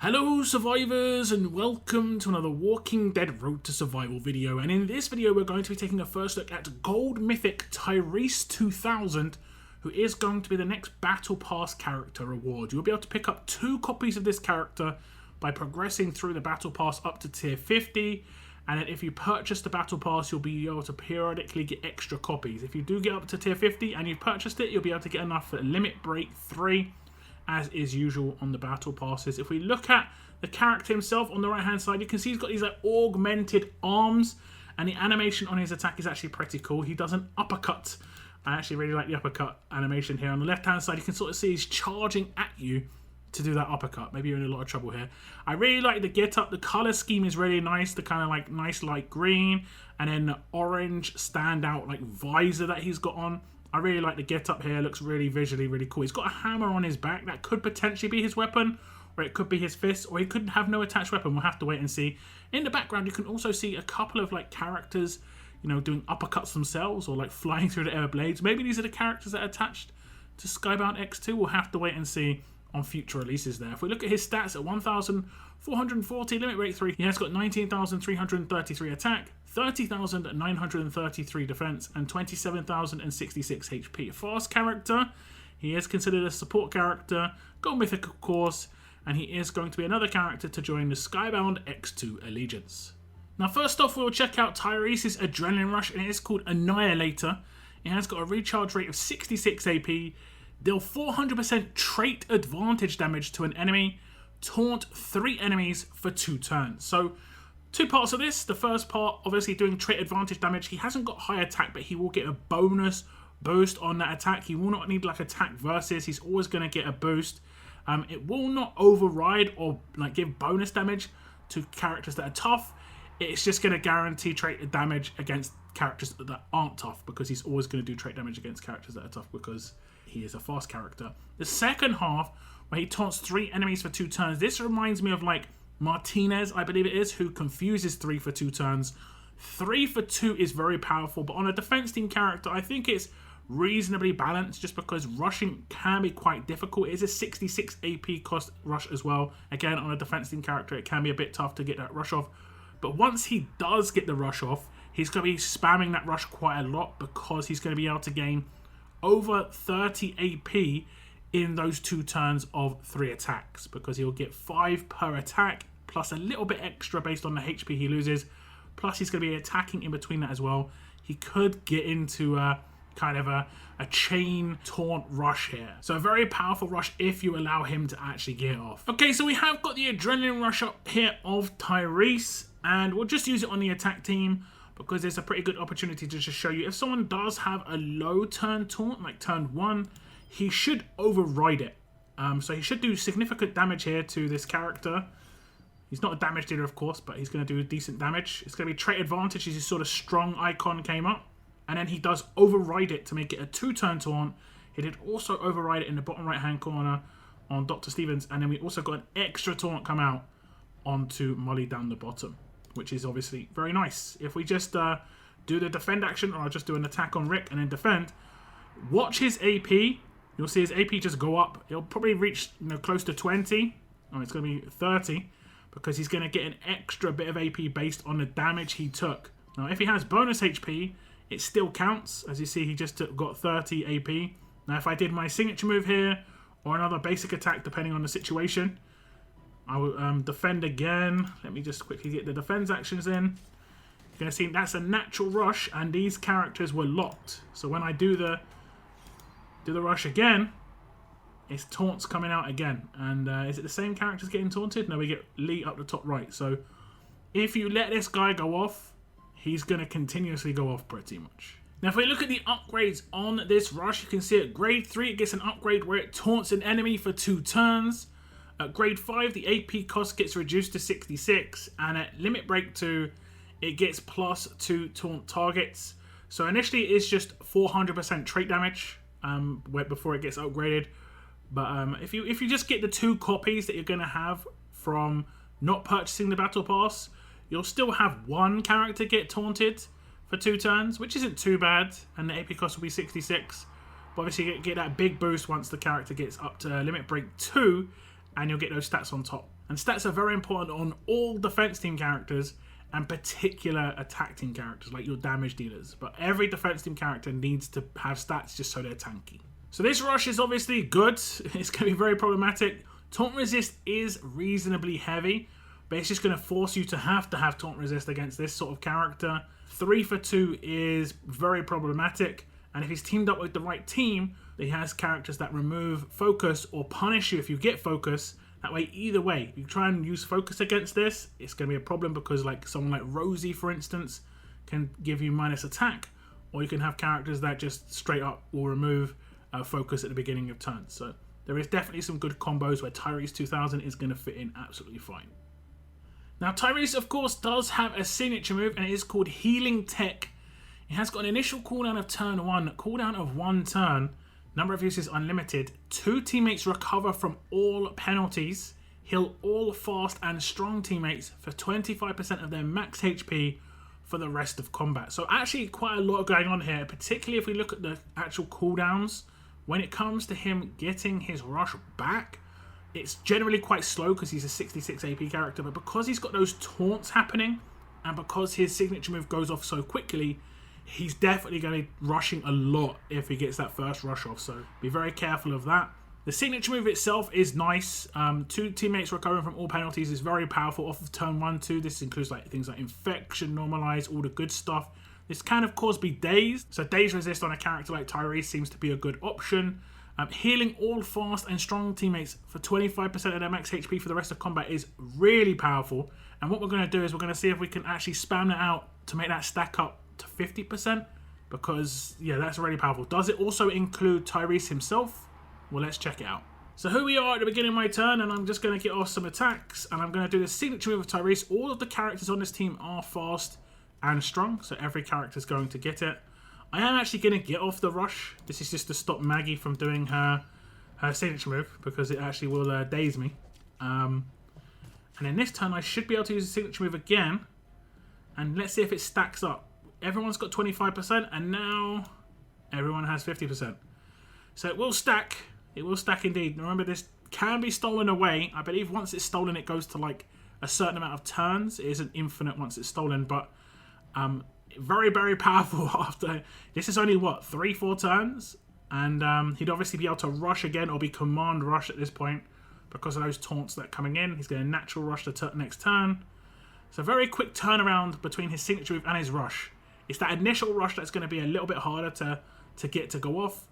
Hello survivors and welcome to another Walking Dead Road to Survival video, and in this video we're going to be taking a first look at Gold Mythic Tyreese 2000, who is going to be the next Battle Pass character reward. You'll be able to pick up 2 copies of this character by progressing through the Battle Pass up to tier 50, and then if you purchase the Battle Pass you'll be able to periodically get extra copies. If you do get up to tier 50 and you've purchased it, you'll be able to get enough for Limit Break 3, as is usual on the battle passes. If we look at the character himself on the right hand side, you can see he's got these like augmented arms, and the animation on his attack is actually pretty cool. He does an uppercut. I actually really like the uppercut animation here. On the left hand side you can sort of see he's charging at you to do that uppercut. Maybe you're in a lot of trouble here. I really like the get up. The color scheme is really nice. The kind of like nice light green and then the orange standout like visor that he's got on. I really like the get up here. It looks really visually really cool. He's got a hammer on his back. That could potentially be his weapon, or it could be his fist, or he could have no attached weapon. We'll have to wait and see. In the background you can also see a couple of like characters, you know, doing uppercuts themselves or like flying through the air blades. Maybe these are the characters that are attached to Skybound X2. We'll have to wait and see on future releases there. If we look at his stats at 1,440 limit break 3, he has got 19,333 attack, 30,933 defense, and 27,066 HP. Fast character, he is considered a support character, Gold Mythic of course, and he is going to be another character to join the Skybound X2 allegiance. Now first off we'll check out Tyreese's Adrenaline Rush, and it is called Annihilator. It has got a recharge rate of 66 AP, deal 400% trait advantage damage to an enemy, taunt 3 enemies for 2 turns. So 2 parts of this. The first part, obviously doing trait advantage damage. He hasn't got high attack, but he will get a bonus boost on that attack. He will not need like attack versus. He's always going to get a boost. It will not override or like give bonus damage to characters that are tough. It's just going to guarantee trait damage against characters that aren't tough, because he's always going to do trait damage against characters that are tough because he is a fast character. The second half, where he taunts 3 enemies for 2 turns, this reminds me of like Martinez, I believe it is, who confuses 3 for 2 turns. 3 for 2 is very powerful, but on a defense team character, I think it's reasonably balanced, just because rushing can be quite difficult. It is a 66 AP cost rush as well. Again, on a defense team character, it can be a bit tough to get that rush off. But once he does get the rush off, he's going to be spamming that rush quite a lot, because he's going to be able to gain over 30 AP in those 2 turns of 3 attacks, because he'll get 5 per attack plus a little bit extra based on the HP he loses, plus he's going to be attacking in between that as well. He could get into a kind of a chain taunt rush here, so a very powerful rush if you allow him to actually get off. Okay, so we have got the Adrenaline Rush up here of Tyreese, and we'll just use it on the attack team because there's a pretty good opportunity to just show you if someone does have a low turn taunt, like turn 1, he should override it. So he should do significant damage here to this character. He's not a damage dealer, of course, but he's going to do decent damage. It's going to be trait advantage as his sort of strong icon came up. And then he does override it to make it a 2-turn taunt. He did also override it in the bottom right-hand corner on Dr. Stevens. And then we also got an extra taunt come out onto Molly down the bottom, which is obviously very nice. If we just do the defend action, or I'll just do an attack on Rick and then defend, watch his AP. You'll see his AP just go up. He'll probably reach, you know, close to 20. Oh, it's going to be 30, because he's going to get an extra bit of AP based on the damage he took. Now, if he has bonus HP, it still counts. As you see, he just got 30 AP. Now, if I did my signature move here, or another basic attack, depending on the situation, I will defend again. Let me just quickly get the defense actions in. You're going to see that's a natural rush, and these characters were locked. So when I do the rush again, it's taunts coming out again. And is it the same characters getting taunted? No, we get Lee up the top right. So if you let this guy go off, he's going to continuously go off pretty much. Now if we look at the upgrades on this rush, you can see at grade 3 it gets an upgrade where it taunts an enemy for 2 turns. At grade 5 the AP cost gets reduced to 66, and at limit break 2 it gets plus 2 taunt targets. So initially it's just 400% trait damage before it gets upgraded. But if you just get the 2 copies that you're going to have from not purchasing the Battle Pass, you'll still have 1 character get taunted for 2 turns, which isn't too bad, and the AP cost will be 66. But obviously you get that big boost once the character gets up to limit break 2, and you'll get those stats on top. And stats are very important on all defense team characters and particular attack team characters, like your damage dealers. But every defense team character needs to have stats just so they're tanky. So this rush is obviously good. It's going to be very problematic. Taunt resist is reasonably heavy, but it's just going to force you to have taunt resist against this sort of character. 3 for 2 is very problematic, and if he's teamed up with the right team, he has characters that remove focus or punish you if you get focus. That way, either way, you try and use focus against this, it's going to be a problem because like someone like Rosie, for instance, can give you minus attack, or you can have characters that just straight up will remove focus at the beginning of turns. So there is definitely some good combos where Tyreese 2000 is going to fit in absolutely fine. Now Tyreese, of course, does have a signature move, and it is called Healing Tech. It has got an initial cooldown of turn 1, cooldown of 1 turn, number of uses unlimited, 2 teammates recover from all penalties, heal all fast and strong teammates for 25% of their max HP for the rest of combat. So actually quite a lot going on here, particularly if we look at the actual cooldowns. When it comes to him getting his rush back, it's generally quite slow because he's a 66 AP character, but because he's got those taunts happening and because his signature move goes off so quickly, he's definitely going to be rushing a lot if he gets that first rush off, so be very careful of that. The signature move itself is nice. 2 teammates recovering from all penalties is very powerful off of turn 1 too. This includes like things like infection, normalize, all the good stuff. This can of course be dazed, so daze resist on a character like Tyreese seems to be a good option. Healing all fast and strong teammates for 25% of their max HP for the rest of combat is really powerful. And what we're going to do is we're going to see if we can actually spam that out to make that stack up to 50%, because yeah, that's really powerful. Does it also include Tyreese himself? Well, let's check it out. So here we are at the beginning of my turn, and I'm just going to get off some attacks, and I'm going to do the signature move of Tyreese. All of the characters on this team are fast and strong, so every character is going to get it. I am actually going to get off the rush. This is just to stop Maggie from doing her signature move, because it actually will daze me. And in this turn, I should be able to use the signature move again, and let's see if it stacks up. Everyone's got 25%, and now everyone has 50%. So it will stack. It will stack indeed. Remember, this can be stolen away. I believe once it's stolen, it goes to like a certain amount of turns. It isn't infinite once it's stolen, but very, very powerful after... This is only, what, 3-4 turns? And he'd obviously be able to rush again or be command rush at this point because of those taunts that are coming in. He's going to natural rush the next turn. So very quick turnaround between his signature move and his rush. It's that initial rush that's going to be a little bit harder to get to go off.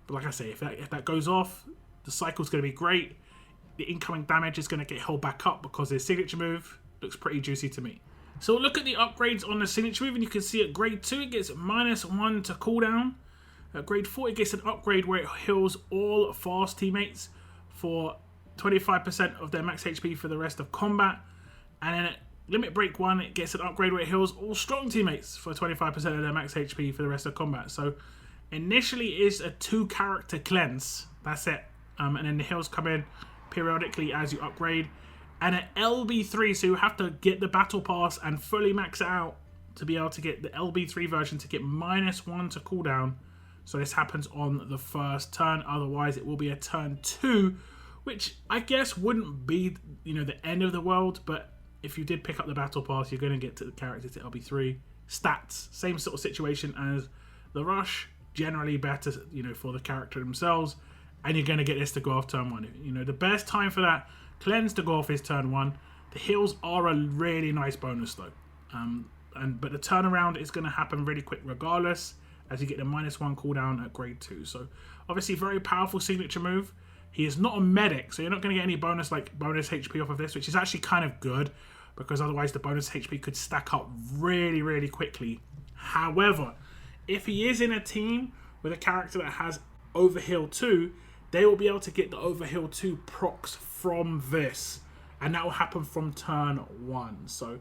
But like I say, if that goes off, the cycle's going to be great. The incoming damage is going to get held back up because his signature move looks pretty juicy to me. So we'll look at the upgrades on the signature move, and you can see at grade 2 it gets -1 to cooldown. At grade 4 it gets an upgrade where it heals all fast teammates for 25% of their max HP for the rest of combat. And then at limit break 1 it gets an upgrade where it heals all strong teammates for 25% of their max HP for the rest of combat. So initially it is a 2-character cleanse. That's it. And then the heals come in periodically as you upgrade. And at LB3, so you have to get the battle pass and fully max it out to be able to get the LB3 version to get -1 to cooldown. So this happens on the first turn. Otherwise, it will be a turn 2, which I guess wouldn't be, the end of the world. But if you did pick up the battle pass, you're going to get to the character to LB3. Stats, same sort of situation as the rush. Generally better, for the character themselves. And you're going to get this to go off turn 1. The best time for that cleanse to go off is turn 1. The heals are a really nice bonus though. But the turnaround is going to happen really quick regardless, as you get the -1 cooldown at grade 2. So obviously very powerful signature move. He is not a medic, so you're not going to get any bonus HP off of this, which is actually kind of good, because otherwise the bonus HP could stack up really, really quickly. However, if he is in a team with a character that has Overheal 2, they will be able to get the Overheal 2 procs from this, and that will happen from turn 1. So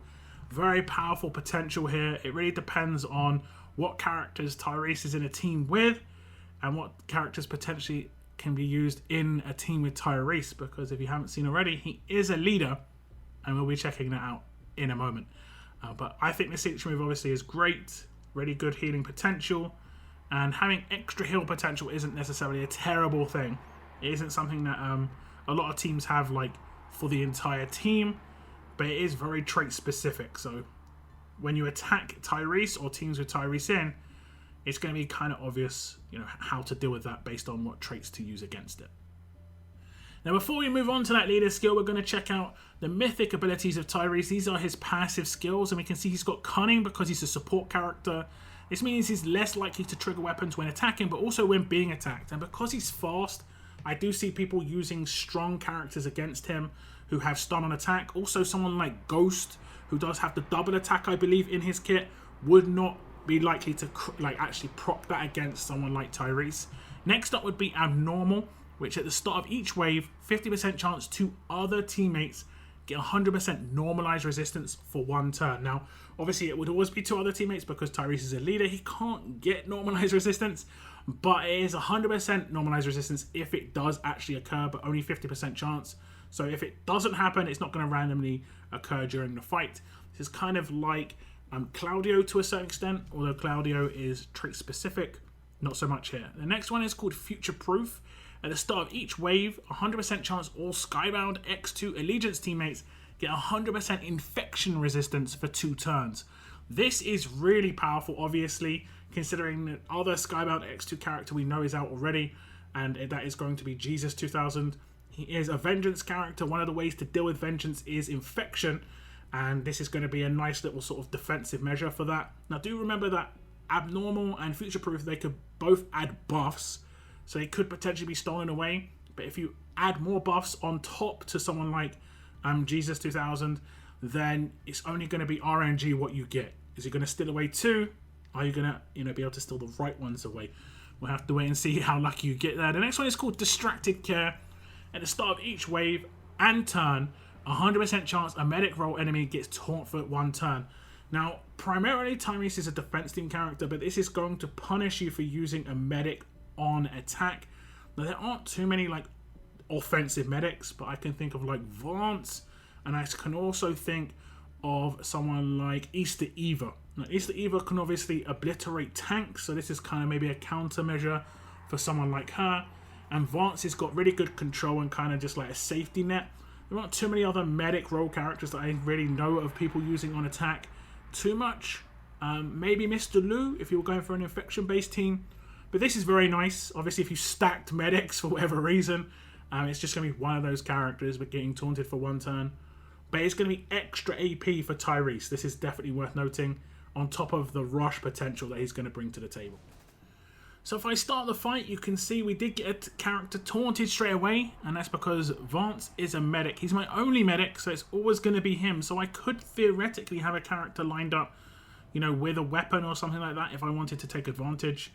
very powerful potential here. It really depends on what characters Tyreese is in a team with and what characters potentially can be used in a team with Tyreese, because if you haven't seen already, he is a leader, and we'll be checking that out in a moment. But I think the signature move obviously is great, really good healing potential, and having extra heal potential isn't necessarily a terrible thing. It isn't something that a lot of teams have like for the entire team, but it is very trait specific. So when you attack Tyreese or teams with Tyreese in, it's going to be kind of obvious, how to deal with that based on what traits to use against it. Now, before we move on to that leader skill, we're going to check out the mythic abilities of Tyreese. These are his passive skills, and we can see he's got cunning because he's a support character. This means he's less likely to trigger weapons when attacking, but also when being attacked. And because he's fast, I do see people using strong characters against him who have stun on attack. Also, someone like Ghost, who does have the double attack, I believe, in his kit, would not be likely to actually proc that against someone like Tyreese. Next up would be Abnormal, which at the start of each wave, 50% chance to other teammates get 100% normalized resistance for 1 turn. Now, obviously it would always be to other teammates because Tyreese is a leader. He can't get normalized resistance, but it is 100% normalized resistance if it does actually occur, but only 50% chance. So if it doesn't happen, it's not going to randomly occur during the fight. This is kind of like Claudio to a certain extent, although Claudio is trait specific, not so much here. The next one is called Future Proof. At the start of each wave, 100% chance all Skybound X2 Allegiance teammates get 100% infection resistance for 2 turns. This is really powerful, obviously, considering the other Skybound X2 character we know is out already, and that is going to be Jesus 2000. He is a Vengeance character. One of the ways to deal with Vengeance is infection, and this is going to be a nice little sort of defensive measure for that. Now, do remember that Abnormal and Future Proof, they could both add buffs, so they could potentially be stolen away. But if you add more buffs on top to someone like Jesus 2000, then it's only going to be RNG what you get. Is he going to steal away 2? Are you going to be able to steal the right ones away? We'll have to wait and see how lucky you get there. The next one is called Distracted Care. At the start of each wave and turn, 100% chance a medic role enemy gets taunt for 1 turn. Now, primarily Tyreese is a defense team character, but this is going to punish you for using a medic on attack. Now, there aren't too many offensive medics, but I can think of Vance, and I can also think of someone like Easter Eva. Now, Easter Eva can obviously obliterate tanks, so this is kind of maybe a countermeasure for someone like her. And Vance has got really good control and kind of just like a safety net. There aren't too many other medic role characters that I really know of people using on attack too much. Maybe Mr. Lou if you were going for an infection-based team. But this is very nice. Obviously, if you stacked medics for whatever reason, it's just going to be one of those characters but getting taunted for 1 turn. But it's going to be extra AP for Tyreese. This is definitely worth noting, on top of the rush potential that he's going to bring to the table. So if I start the fight, you can see we did get a character taunted straight away, and that's because Vance is a medic. He's my only medic, so it's always going to be him. So I could theoretically have a character lined up, with a weapon or something like that if I wanted to take advantage.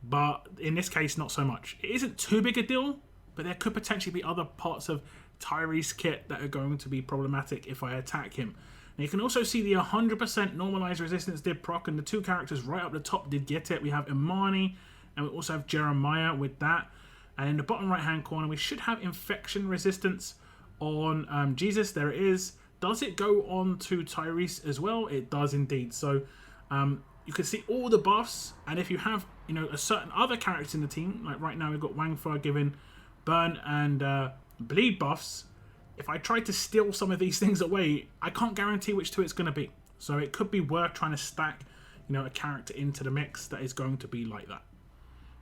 But in this case, not so much. It isn't too big a deal, but there could potentially be other parts of Tyreese kit that are going to be problematic if I attack him. Now you can also see the 100% normalized resistance did proc, and the 2 characters right up the top did get it. We have Imani, and we also have Jeremiah with that. And in the bottom right hand corner, we should have infection resistance on Jesus. There it is. Does it go on to Tyreese as well? It does indeed. So you can see all the buffs, and if you have a certain other character in the team, like right now we've got Wangfa giving burn and bleed buffs. If I try to steal some of these things away, I can't guarantee which 2 it's going to be. So it could be worth trying to stack a character into the mix that is going to be like that.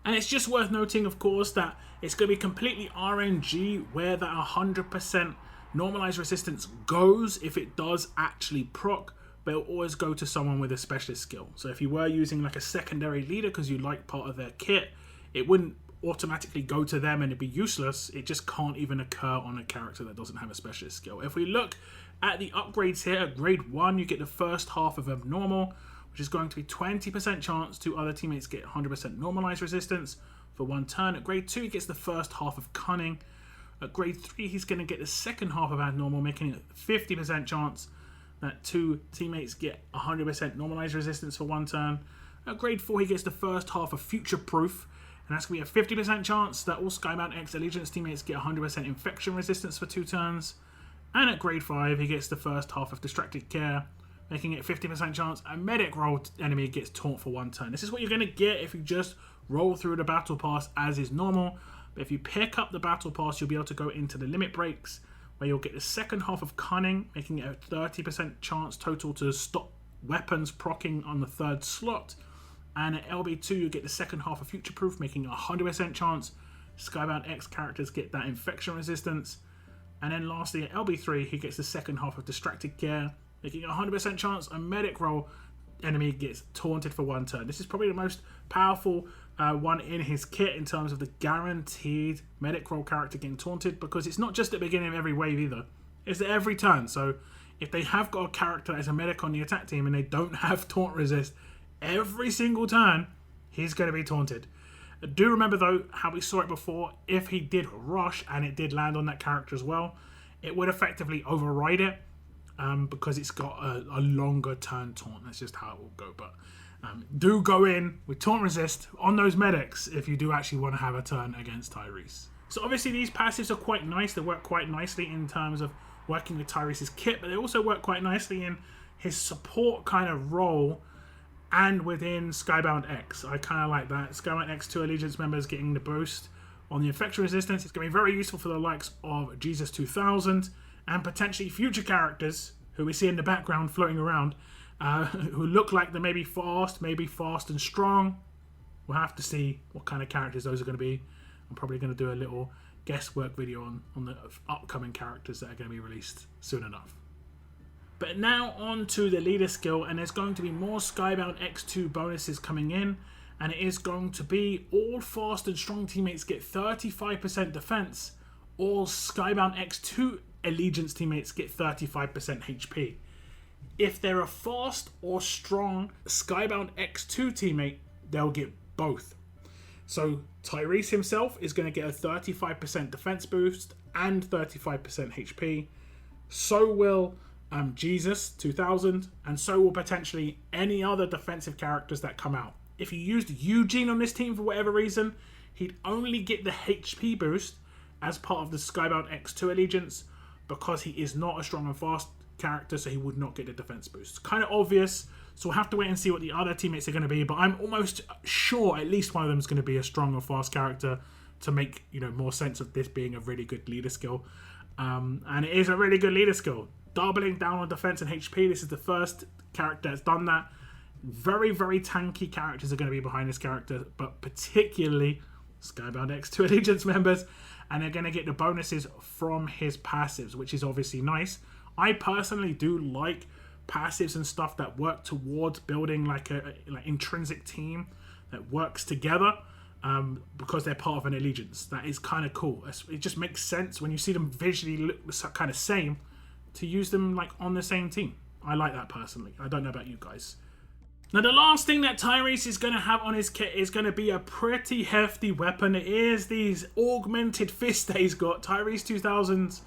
And it's just worth noting, of course, that it's going to be completely RNG where that 100% normalized resistance goes if it does actually proc, but it'll always go to someone with a specialist skill. So if you were using a secondary leader because you like part of their kit, it wouldn't automatically go to them and it'd be useless. It just can't even occur on a character that doesn't have a specialist skill. If we look at the upgrades here, at grade 1 you get the first half of Abnormal, which is going to be 20% chance to other teammates get 100% normalized resistance for 1 turn. At grade 2 he gets the first half of Cunning. At grade 3 he's going to get the second half of Abnormal, making it 50% chance that 2 teammates get 100% normalized resistance for 1 turn. At grade 4 he gets the first half of Future Proof, and that's going to be a 50% chance that all Skybound X Allegiance teammates get 100% infection resistance for 2 turns. And at grade 5 he gets the first half of Distracted Care, making it 50% chance a medic role enemy gets taunt for 1 turn. This is what you're going to get if you just roll through the battle pass as is normal. But if you pick up the battle pass, you'll be able to go into the limit breaks, where you'll get the second half of Cunning, making it a 30% chance total to stop weapons proccing on the third slot. And at LB2, you get the second half of Future Proof, making a 100% chance. Skybound X characters get that infection resistance. And then lastly, at LB3, he gets the second half of Distracted Care, making a 100% chance a medic roll enemy gets taunted for 1 turn. This is probably the most powerful one in his kit in terms of the guaranteed medic roll character getting taunted, because it's not just at the beginning of every wave either. It's at every turn. So if they have got a character as a medic on the attack team and they don't have taunt resist, every single turn, he's going to be taunted. Do remember, though, how we saw it before. If he did rush and it did land on that character as well, it would effectively override it because it's got a longer turn taunt. That's just how it will go. But do go in with taunt resist on those medics if you do actually want to have a turn against Tyreese. So obviously these passives are quite nice. They work quite nicely in terms of working with Tyreese's kit, but they also work quite nicely in his support kind of role and within Skybound X. I kind of like that. Skybound X2 Allegiance members getting the boost on the infection resistance. It's going to be very useful for the likes of Jesus 2000 and potentially future characters who we see in the background floating around who look like they may be fast and strong. We'll have to see what kind of characters those are going to be. I'm probably going to do a little guesswork video on the upcoming characters that are going to be released soon enough. But now on to the leader skill, and there's going to be more Skybound X2 bonuses coming in, and it is going to be all fast and strong teammates get 35% defense, all Skybound X2 Allegiance teammates get 35% HP. If they're a fast or strong Skybound X2 teammate, they'll get both. So Tyreese himself is going to get a 35% defense boost and 35% HP. So will Jesus 2000, and so will potentially any other defensive characters that come out. If you used Eugene on this team for whatever reason, he'd only get the HP boost as part of the Skybound X2 Allegiance because he is not a strong and fast character, so he would not get the defense boost. Kind of obvious, so we'll have to wait and see what the other teammates are going to be, but I'm almost sure at least one of them is going to be a strong or fast character to make more sense of this being a really good leader skill. And it is a really good leader skill. Doubling down on defense and HP. This is the first character that's done that. Very, very tanky characters are going to be behind this character, but particularly Skybound X2 Allegiance members, and they're going to get the bonuses from his passives, which is obviously nice. I personally do like passives and stuff that work towards building like a intrinsic team that works together because they're part of an allegiance. That is kind of cool. It just makes sense when you see them visually look kind of same to use them like on the same team. I like that personally. I don't know about you guys. Now the last thing that Tyreese is going to have on his kit is going to be a pretty hefty weapon. It is these augmented fists that he's got. Tyreese 2000's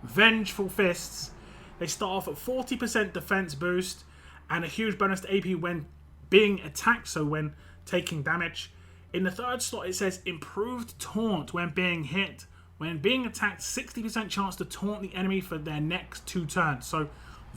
Vengeful Fists. They start off at 40% defense boost and a huge bonus to AP when being attacked, so when taking damage. In the third slot it says improved taunt when being hit. When being attacked, 60% chance to taunt the enemy for their next 2 turns. So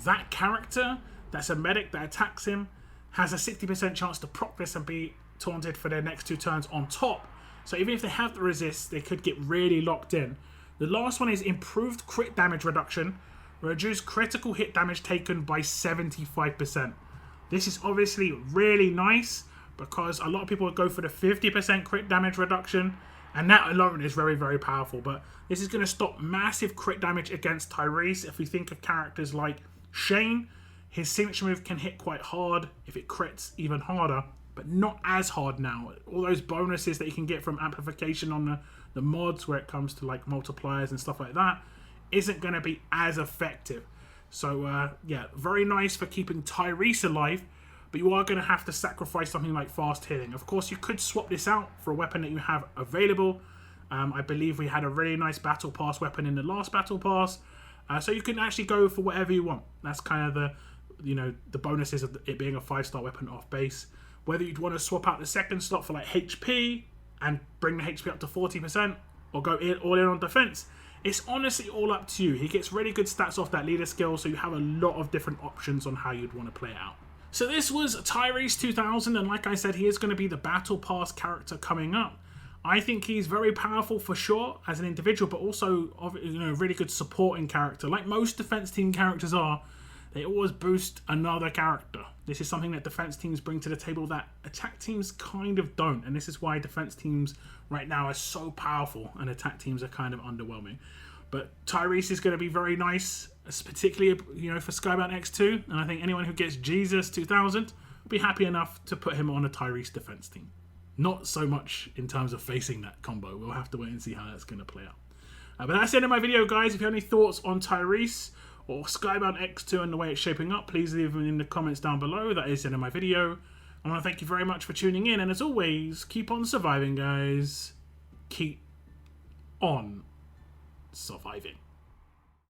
that character that's a medic that attacks him has a 60% chance to proc this and be taunted for their next 2 turns on top. So even if they have the resist, they could get really locked in. The last one is improved crit damage reduction. Reduce critical hit damage taken by 75%. This is obviously really nice because a lot of people would go for the 50% crit damage reduction, and that alone is very, very powerful. But this is going to stop massive crit damage against Tyreese. If we think of characters like Shane, his signature move can hit quite hard. If it crits, even harder, but not as hard now. All those bonuses that you can get from amplification on the mods where it comes to like multipliers and stuff like that isn't going to be as effective. So yeah, very nice for keeping Tyreese alive, but you are going to have to sacrifice something like fast hitting. Of course, you could swap this out for a weapon that you have available. I believe we had a really nice battle pass weapon in the last battle pass, so you can actually go for whatever you want. That's kind of the bonuses of it being a 5-star weapon off base. Whether you'd want to swap out the second slot for like HP and bring the HP up to 40%, or go all in on defense, it's honestly all up to you. He gets really good stats off that leader skill, so you have a lot of different options on how you'd want to play it out. So this was Tyreese 2000, and like I said, he is going to be the Battle Pass character coming up. I think he's very powerful for sure as an individual, but also really good supporting character. Like most defense team characters are, they always boost another character. This is something that defense teams bring to the table that attack teams kind of don't, and this is why defense teams right now are so powerful and attack teams are kind of underwhelming. But Tyreese is going to be very nice, particularly for Skybound X2, and I think anyone who gets Jesus 2000 will be happy enough to put him on a Tyreese defense team. Not so much in terms of facing that combo. We'll have to wait and see how that's going to play out. But that's the end of my video, guys. If you have any thoughts on Tyreese or Skybound X2 and the way it's shaping up, please leave them in the comments down below. That is the end of my video. I want to thank you very much for tuning in, and as always, keep on surviving, guys. Keep on surviving.